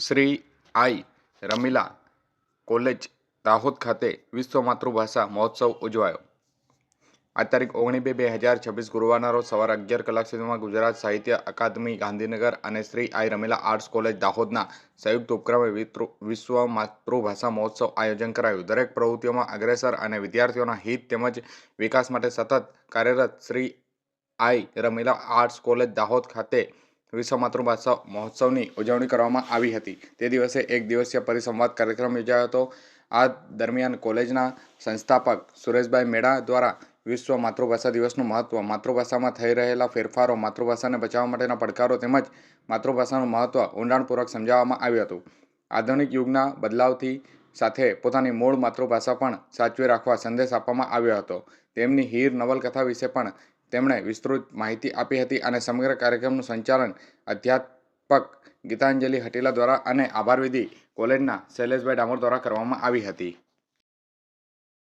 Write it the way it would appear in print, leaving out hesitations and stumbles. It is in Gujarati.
શ્રી આઈ રમીલા કોલેજ દાહોદ ખાતે વિશ્વ માતૃભાષા મહોત્સવ ઉજવાયો। આ તારીખ 19/2/2026 ગુરુવારના રોજ સવારે 11 કલાક સુધીમાં ગુજરાત સાહિત્ય અકાદમી ગાંધીનગર અને શ્રી આઈ રમીલા આર્ટ્સ કોલેજ દાહોદના સંયુક્ત ઉપક્રમે વિશ્વ માતૃભાષા મહોત્સવ આયોજન કરાયું। દરેક પ્રવૃત્તિઓમાં અગ્રેસર અને વિદ્યાર્થીઓના હિત તેમજ વિકાસ માટે સતત કાર્યરત શ્રી આઈ રમીલા આર્ટ્સ કોલેજ દાહોદ ખાતે વિશ્વ માતૃભાષા મહોત્સવની ઉજવણી કરવામાં આવી હતી। તે દિવસે એક દિવસીય પરિસંવાદ કાર્યક્રમ યોજાયો હતો। આ દરમિયાન કોલેજના સંસ્થાપક સુરેશભાઈ મેડા દ્વારા વિશ્વ માતૃભાષા દિવસનું મહત્વ, માતૃભાષામાં થઈ રહેલા ફેરફારો, માતૃભાષાને બચાવવા માટેના પડકારો તેમજ માતૃભાષાનું મહત્વ ઊંડાણપૂર્વક સમજાવવામાં આવ્યું હતું। આધુનિક યુગના બદલાવથી સાથે પોતાની મૂળ માતૃભાષા પણ સાચવી રાખવા સંદેશ આપવામાં આવ્યો હતો। તેમની હીર નવલકથા વિશે પણ તેમણે વિસ્તૃત માહિતી આપી હતી અને સમગ્ર કાર્યક્રમનું સંચાલન અધ્યાપક ગીતાંજલિ હટીલા દ્વારા અને આભાર વિધિ કોલેજના શૈલેષભાઈ ડામોર દ્વારા કરવામાં આવી હતી।